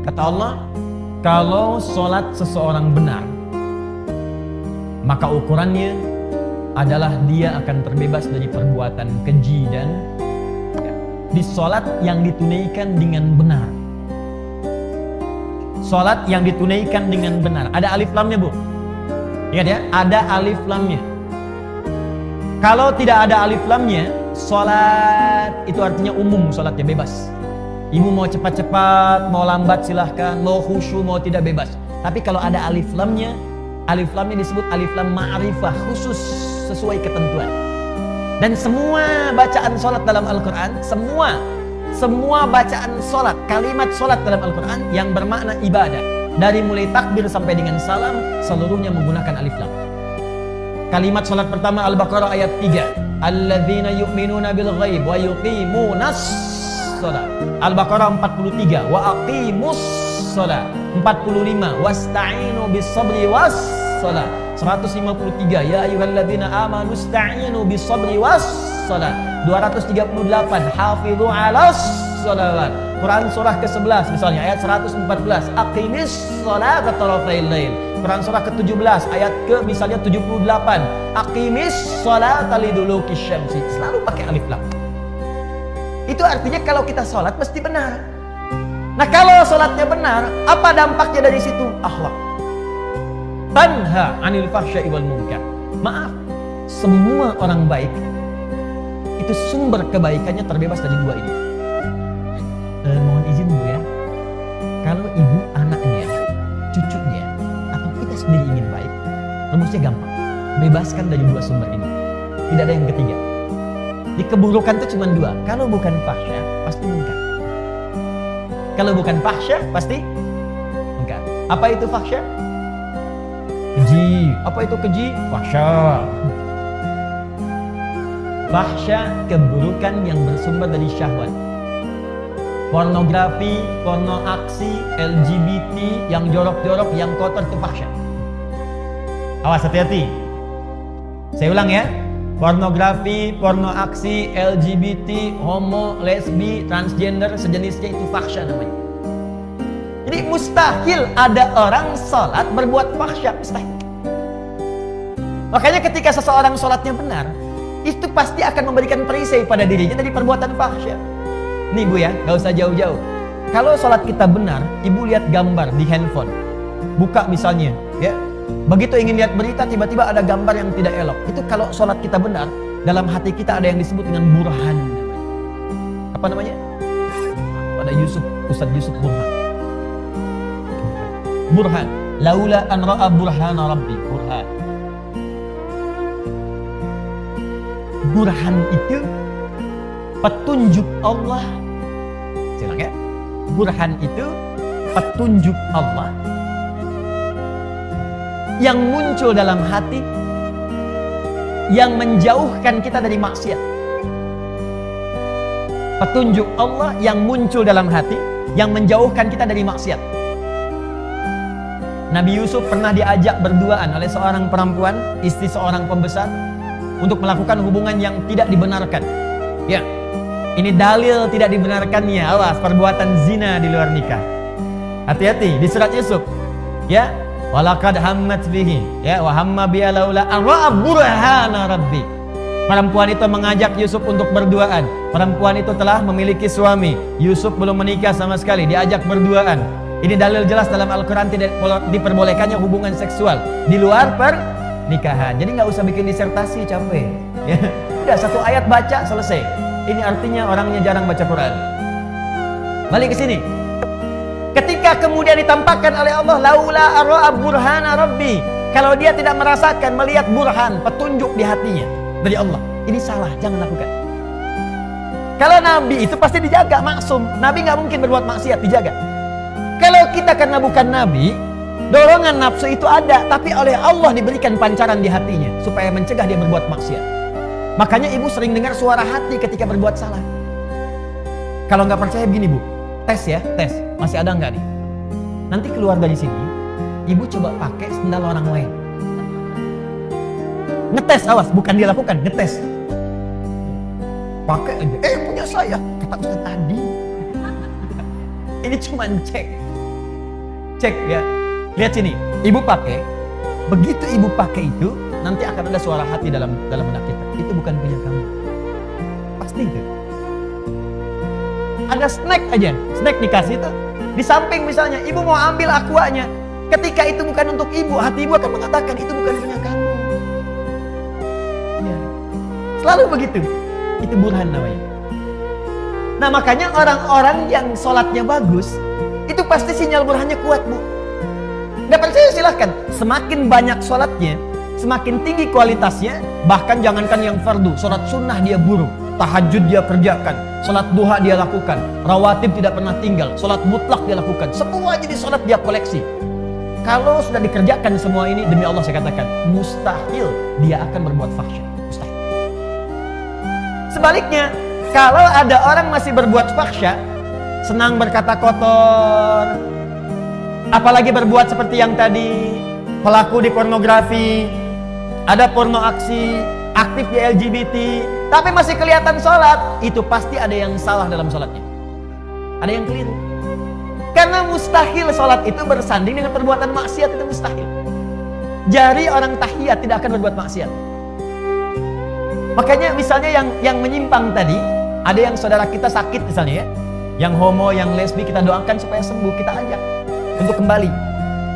Kata Allah, kalau sholat seseorang benar, maka ukurannya adalah dia akan terbebas dari perbuatan keji dan di sholat yang ditunaikan dengan benar. Sholat yang ditunaikan dengan benar. Ada alif lamnya, Bu. Ingat ya, ada alif lamnya. Kalau tidak ada alif lamnya, sholat itu artinya umum, sholatnya bebas. Ibu mau cepat-cepat, mau lambat silahkan, mau khusyuk, mau tidak bebas. Tapi kalau ada alif lamnya disebut alif lam ma'rifah, khusus sesuai ketentuan. Dan semua bacaan sholat dalam Al-Quran, semua bacaan sholat, kalimat sholat dalam Al-Quran yang bermakna ibadah, dari mulai takbir sampai dengan salam, seluruhnya menggunakan alif lam. Kalimat sholat pertama Al-Baqarah ayat 3, alladzina yu'minuna bil ghaib wa yuqimunas sholat. Al-Baqarah 43, wa aqimus sholat. 45, wasta'inu bis sabri was sholat. 153, ya ayyuhalladzina amanu ista'inu bis sabri was sholat. 238, hafizu alas sholawat. Quran surah ke-11 misalnya ayat 114, aqimis sholata tarafayil lail. Quran surah ke-17 ayat ke misalnya 78, aqimis sholata liduluki syamsi. Selalu pakai alif lam. Itu artinya kalau kita sholat mesti benar. Nah, kalau sholatnya benar, apa dampaknya dari situ? Akhlak. Tanha anil fahsya'i wal munkar. Maaf, semua orang baik itu sumber kebaikannya terbebas dari dua ini. Mohon izin, Bu, ya. Kalau ibu anaknya, cucunya, atau kita sendiri ingin baik, rumusnya gampang. Bebaskan dari dua sumber ini. Tidak ada yang ketiga. Di keburukan itu cuma dua. Kalau bukan fahsya, pasti munkar. Kalau bukan fahsya, pasti munkar. Apa itu fahsya? Keji. Apa itu keji? Fahsya. Fahsya, keburukan yang bersumber dari syahwat. Pornografi, porno aksi, LGBT, yang jorok-jorok, yang kotor itu fahsya. Awas, hati-hati. Saya ulang ya. Pornografi, porno aksi, LGBT, homo, lesbi, transgender, sejenisnya itu fahsya namanya. Jadi mustahil ada orang sholat berbuat fahsya, mustahil. Makanya ketika seseorang sholatnya benar, itu pasti akan memberikan perisai pada dirinya dari perbuatan fahsya. Nih, Bu, ya, gak usah jauh-jauh. Kalau sholat kita benar, ibu lihat gambar di handphone, buka misalnya, ya. Begitu ingin lihat berita, tiba-tiba ada gambar yang tidak elok. Itu kalau sholat kita benar, dalam hati kita ada yang disebut dengan burhan. Apa namanya? Pada Ustadz Yusuf Burhan. Burhan. Laula an ra'a burhana rabbi. Burhan. Burhan itu petunjuk Allah. Silakan ya. Burhan itu petunjuk Allah yang muncul dalam hati, yang menjauhkan kita dari maksiat. Petunjuk Allah yang muncul dalam hati, yang menjauhkan kita dari maksiat. Nabi Yusuf pernah diajak berduaan oleh seorang perempuan, istri seorang pembesar, untuk melakukan hubungan yang tidak dibenarkan. Ya, ini dalil tidak dibenarkannya. Awas, perbuatan zina di luar nikah. Hati-hati, di surat Yusuf. Ya, walaqad hammat bihi, ya, wa hamma biha laula an ra'a burhana rabbi. Perempuan itu mengajak Yusuf untuk berduaan. Perempuan itu telah memiliki suami. Yusuf belum menikah sama sekali, diajak berduaan. Ini dalil jelas dalam Al-Quran tidak diperbolehkannya hubungan seksual di luar pernikahan. Jadi nggak usah bikin disertasi, capek. Ya, udah satu ayat baca selesai. Ini artinya orangnya jarang baca Quran. Balik ke sini. Ketika kemudian ditampakkan oleh Allah, laula arra'a burhana rabbi, kalau dia tidak merasakan, melihat burhan, petunjuk di hatinya dari Allah, ini salah, jangan lakukan. Kalau Nabi itu pasti dijaga, maksum. Nabi nggak mungkin berbuat maksiat, dijaga. Kalau kita karena bukan Nabi, dorongan nafsu itu ada, tapi oleh Allah diberikan pancaran di hatinya supaya mencegah dia berbuat maksiat. Makanya ibu sering dengar suara hati ketika berbuat salah. Kalau nggak percaya begini, Bu, tes ya, tes. Masih ada nggak nih? Nanti keluar dari sini, ibu coba pakai sendal orang lain. Ngetes, awas, bukan dia lakukan, ngetes. Pakai aja, punya saya, kata Ustaz Adi. Ini cuma cek. Cek ya. Lihat sini. Ibu pakai. Begitu ibu pakai itu, nanti akan ada suara hati dalam benak kita. Itu bukan punya kamu. Pasti itu. Ada snack aja. Snack dikasih itu. Di samping misalnya, ibu mau ambil aquanya. Ketika itu bukan untuk ibu, hati ibu akan mengatakan itu bukan punya kamu. Ya. Selalu begitu. Itu burhan namanya. Nah makanya orang-orang yang sholatnya bagus, itu pasti sinyal burhannya kuat, Bu. Nggak percaya silahkan. Semakin banyak sholatnya, semakin tinggi kualitasnya. Bahkan jangankan yang fardu, sholat sunnah dia buru, tahajud dia kerjakan, sholat duha dia lakukan, rawatib tidak pernah tinggal, sholat mutlak dia lakukan, semua jadi sholat dia koleksi. Kalau sudah dikerjakan semua ini, demi Allah saya katakan, mustahil dia akan berbuat fahsyat. Mustahil. Sebaliknya, kalau ada orang masih berbuat fahsyat, senang berkata kotor, apalagi berbuat seperti yang tadi, pelaku di pornografi, ada porno aksi, aktif di LGBT, tapi masih kelihatan sholat, itu pasti ada yang salah dalam sholatnya. Ada yang keliru. Karena mustahil sholat itu bersanding dengan perbuatan maksiat, itu mustahil. Jari orang tahiyat tidak akan berbuat maksiat. Makanya misalnya yang menyimpang tadi, ada yang saudara kita sakit misalnya ya, yang homo, yang lesbi, kita doakan supaya sembuh, kita ajak untuk kembali.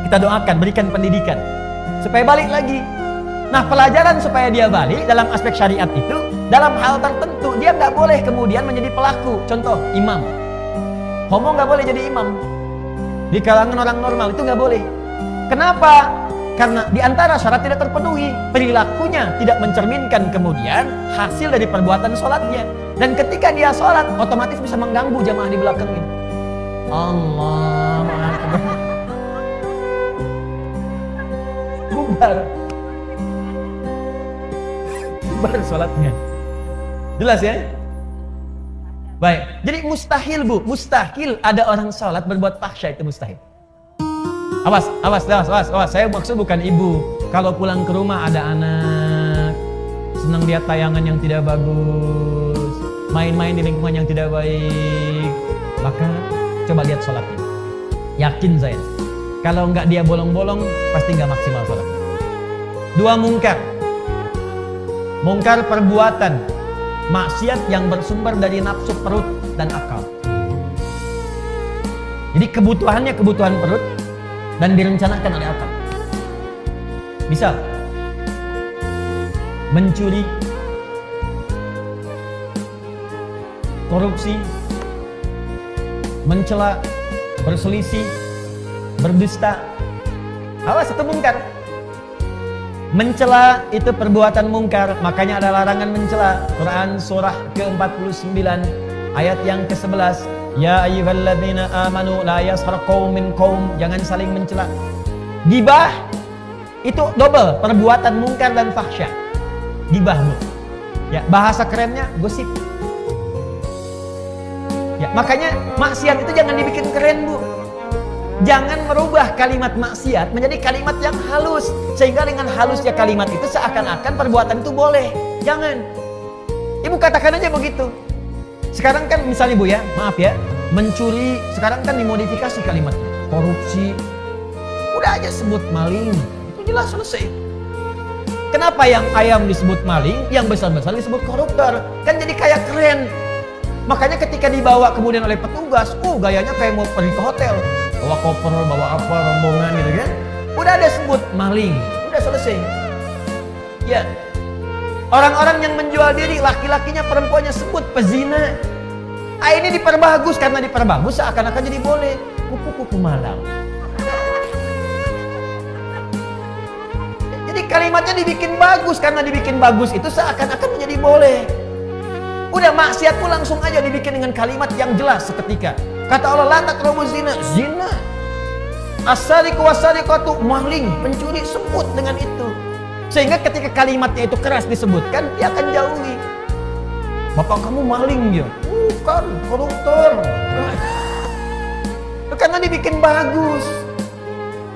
Kita doakan, berikan pendidikan supaya balik lagi. Nah pelajaran supaya dia balik dalam aspek syariat itu, dalam hal tertentu dia nggak boleh kemudian menjadi pelaku. Contoh, imam. Homo nggak boleh jadi imam. Di kalangan orang normal itu nggak boleh. Kenapa? Karena di antara syarat tidak terpenuhi, perilakunya tidak mencerminkan kemudian hasil dari perbuatan sholatnya. Dan ketika dia sholat, otomatis bisa mengganggu jamaah di belakangnya. Allahu Akbar. Bubar. Bubar sholatnya. Jelas ya? Baik, jadi mustahil Bu, mustahil ada orang sholat berbuat fahsyat, itu mustahil. Awas. Saya maksud bukan ibu. Kalau pulang ke rumah ada anak, senang lihat tayangan yang tidak bagus, main-main di lingkungan yang tidak baik, maka coba lihat sholatnya. Yakin saya, kalau nggak dia bolong-bolong, pasti nggak maksimal sholatnya. Dua, mungkar. Mungkar perbuatan maksiat yang bersumber dari nafsu perut dan akal. Jadi kebutuhannya kebutuhan perut dan direncanakan oleh akal. Misal mencuri, korupsi, mencela, berselisih, berdusta. Awas, itu mungkar. Mencela itu perbuatan mungkar, makanya ada larangan mencela. Quran surah ke-49 ayat yang ke-11. Ya ayyuhalladzina amanu la yaskhar qaumin qaum, jangan saling mencela. Gibah itu double, perbuatan mungkar dan fahsyat. Gibah, Bu. Ya, bahasa kerennya gosip. Ya, makanya maksiat itu jangan dibikin keren, Bu. Jangan merubah kalimat maksiat menjadi kalimat yang halus, sehingga dengan halusnya kalimat itu seakan-akan perbuatan itu boleh. Jangan. Ibu katakan aja begitu. Sekarang kan misalnya Bu ya, maaf ya, mencuri sekarang kan dimodifikasi kalimatnya. Korupsi, udah aja sebut maling, itu jelas selesai. Kenapa yang ayam disebut maling, yang besar-besar disebut koruptor? Kan jadi kayak keren. Makanya ketika dibawa kemudian oleh petugas, gayanya kayak mau pergi ke hotel. Bawa koper, bawa apa, rombongan gitu kan. Udah ada sebut maling, udah selesai. Ya. Orang-orang yang menjual diri, laki-lakinya, perempuannya sebut pezina. Ini diperbagus, karena diperbagus seakan-akan jadi boleh. Kupu-kupu malam. Jadi kalimatnya dibikin bagus, karena dibikin bagus itu seakan-akan menjadi boleh. Udah, maksiat pun langsung aja dibikin dengan kalimat yang jelas seketika. Kata Allah, la taqrabu zina, zina. As-sariqu was-sariqatu, maling, pencuri, sebut dengan itu. Sehingga ketika kalimatnya itu keras disebutkan, dia akan jauhi. Bapak kamu maling ya? Bukan, koruptor. Karena dibikin bagus.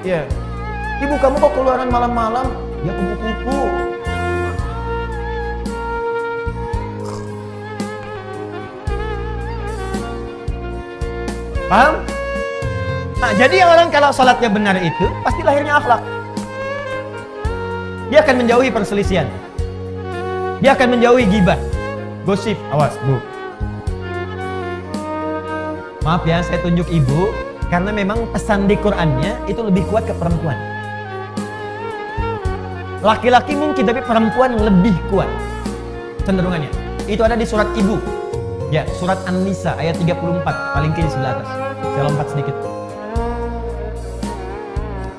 Ya. Ibu kamu kok keluaran malam-malam? Ya kupu-kupu. Paham? Nah, jadi orang kalau sholatnya benar itu pasti lahirnya akhlak. Dia akan menjauhi perselisihan. Dia akan menjauhi ghibah, gosip. Awas, Bu. Maaf ya, saya tunjuk ibu karena memang pesan di Qur'annya itu lebih kuat ke perempuan. Laki-laki mungkin, tapi perempuan lebih kuat cenderungannya. Itu ada di surat ibu. Ya, surat An-Nisa ayat 34, paling kiri sebelah atas. Saya lompat sedikit.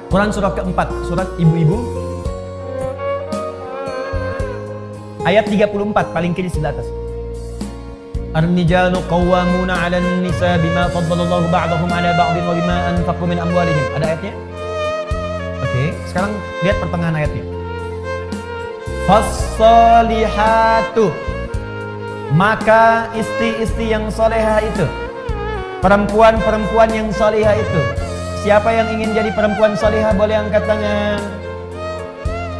Quran surah keempat, surat ibu-ibu. Ayat 34, paling kiri sebelah atas. Ar-rijalu qawwamuna 'alan nisa bima faddalallahu ba'dahum 'ala ba'din wa bima anfaqu min amwalihim. Ada ayatnya? Oke, sekarang lihat pertengahan ayatnya. Fas-salihatu, maka istri-istri yang solehah itu, perempuan-perempuan yang solehah itu. Siapa yang ingin jadi perempuan solehah boleh angkat tangan.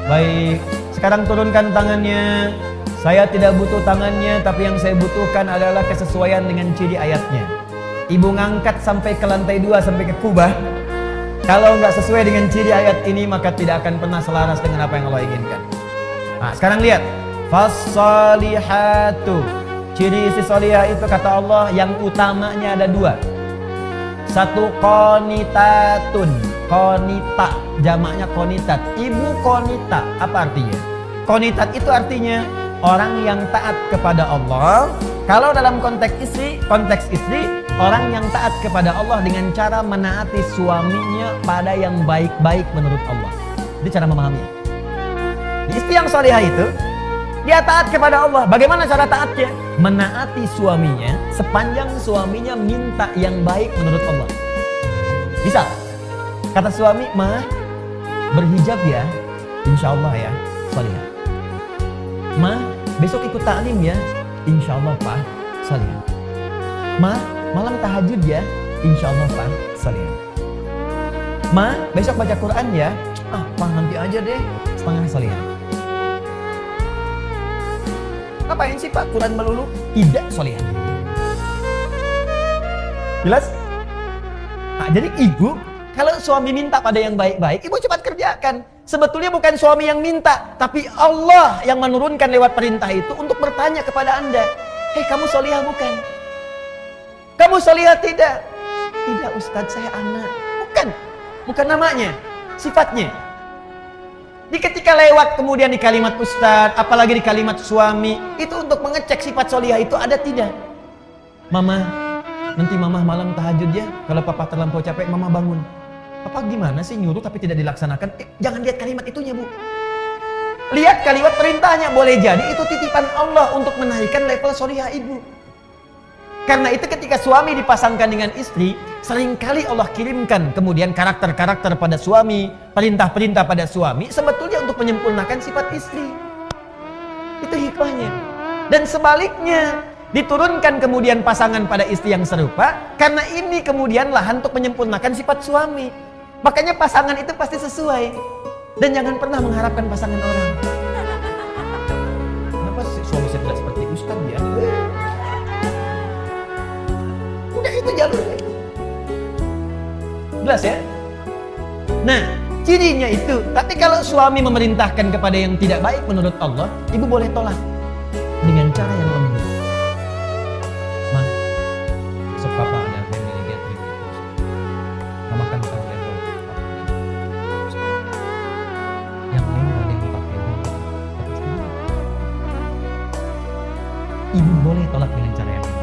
Baik, sekarang turunkan tangannya. Saya tidak butuh tangannya, tapi yang saya butuhkan adalah kesesuaian dengan ciri ayatnya. Ibu ngangkat sampai ke lantai 2, sampai ke kubah. Kalau nggak sesuai dengan ciri ayat ini, maka tidak akan pernah selaras dengan apa yang Allah inginkan. Nah, sekarang lihat. Fas-salihatu, ciri istri solihah itu kata Allah yang utamanya ada 2. Satu, qonitatun. Qonita, jamaknya qonitat. Ibu qonita, apa artinya? Qonitat itu artinya orang yang taat kepada Allah. Kalau dalam konteks istri, orang yang taat kepada Allah dengan cara menaati suaminya pada yang baik-baik menurut Allah. Ini cara memahaminya. Istri yang solihah itu dia taat kepada Allah. Bagaimana cara taatnya? Menaati suaminya sepanjang suaminya minta yang baik menurut Allah. Bisa. Kata suami, "Ma, berhijab ya, insya Allah ya, solihah. Ma, besok ikut taklim ya, insya Allah Pak, solihah. Ma, malam tahajud ya, insya Allah Pak, solihah. Ma, besok baca Quran ya, Pak nanti aja deh, setengah solihah." Ngapain sih Pak Quran melulu? Tidak solihah. Jelas? Nah, jadi ibu, kalau suami minta pada yang baik-baik, ibu cepat kerjakan. Sebetulnya bukan suami yang minta, tapi Allah yang menurunkan lewat perintah itu untuk bertanya kepada Anda. Hei, kamu solihah bukan? Kamu solihah tidak? Tidak Ustadz, saya anak. Bukan namanya, sifatnya. Di ketika lewat kemudian di kalimat Ustadz, apalagi di kalimat suami, itu untuk mengecek sifat solihah itu ada tidak. Mama, nanti mama malam tahajud ya, kalau papa terlampau capek mama bangun. Papa gimana sih nyuruh tapi tidak dilaksanakan? Jangan lihat kalimat itunya Bu. Lihat kalimat perintahnya. Boleh jadi itu titipan Allah untuk menaikkan level solihah ibu. Karena itu ketika suami dipasangkan dengan istri, seringkali Allah kirimkan kemudian karakter-karakter pada suami, perintah-perintah pada suami, sebetulnya untuk menyempurnakan sifat istri. Itu hikmahnya. Dan sebaliknya, diturunkan kemudian pasangan pada istri yang serupa, karena ini kemudian lahan untuk menyempurnakan sifat suami. Makanya pasangan itu pasti sesuai. Dan jangan pernah mengharapkan pasangan orang. Kenapa sih suami saya tidak seperti Ustadz ya? Udah itu jalurnya. Jelas ya? Nah, cirinya itu. Tapi kalau suami memerintahkan kepada yang tidak baik menurut Allah, ibu boleh tolak dengan cara yang lembut. Ma, besok papa ada family gathering. Mama kan tahu level yang lain ada yang pakai dulu. Ibu boleh tolak dengan cara yang lembut.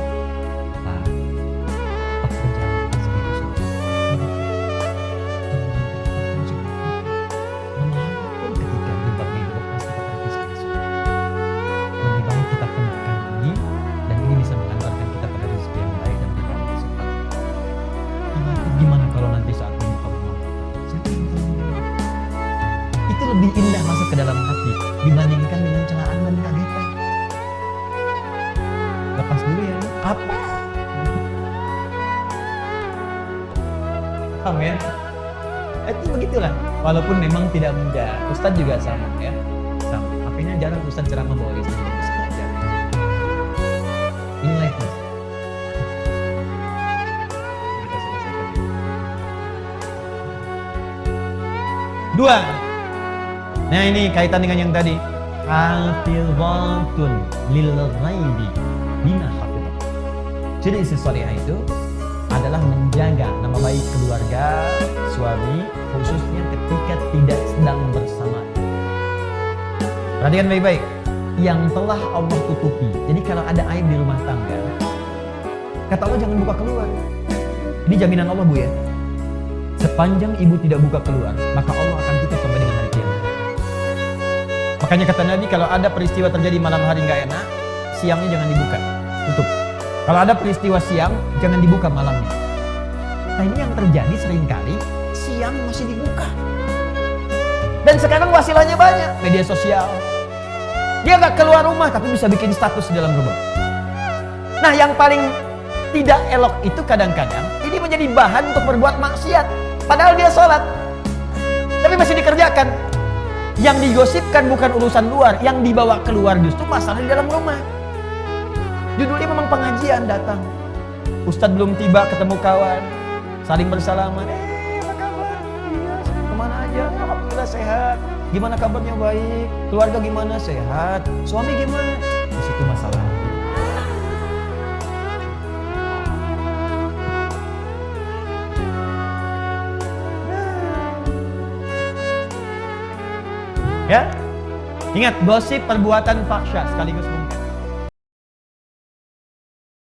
Lebih indah masuk ke dalam hati dibandingkan dengan celaan dan kagetan. Lepas dulu ya. Apa? Paham ya? Itu begitulah. Walaupun memang tidak mudah. Ustadz juga sama ya. Sama. Makanya jarang Ustadz ceramah bawa istri. Ini live mas. Kita selesaikan. Dua. Nah ini kaitan dengan yang tadi. Hafizatun lil ghaibi bima hafizat. Jadi istri salihah itu adalah menjaga nama baik keluarga, suami, khususnya ketika tidak sedang bersama. Perhatikan baik-baik. Yang telah Allah tutupi. Jadi kalau ada aib di rumah tangga, kata Allah jangan buka keluar. Ini jaminan Allah, Bu, ya. Sepanjang ibu tidak buka keluar, maka Allah akan tutup sampai dengan hari kiamat. Makanya kata Nabi, kalau ada peristiwa terjadi malam hari nggak enak, siangnya jangan dibuka, tutup. Kalau ada peristiwa siang, jangan dibuka malamnya. Nah ini yang terjadi seringkali, siang masih dibuka. Dan sekarang wasilahnya banyak, media sosial. Dia nggak keluar rumah, tapi bisa bikin status di dalam rumah. Nah yang paling tidak elok itu kadang-kadang, ini menjadi bahan untuk berbuat maksiat. Padahal dia sholat, tapi masih dikerjakan. Yang digosipkan bukan urusan luar, yang dibawa keluar justru masalah di dalam rumah. Judulnya memang pengajian datang. Ustadz belum tiba, ketemu kawan, saling bersalaman. Apa kabar? Iya, kemana aja? Alhamdulillah sehat. Gimana kabarnya? Baik. Keluarga gimana? Sehat. Suami gimana? Di situ masalah. Ya, ingat, gosip perbuatan fahsya sekaligus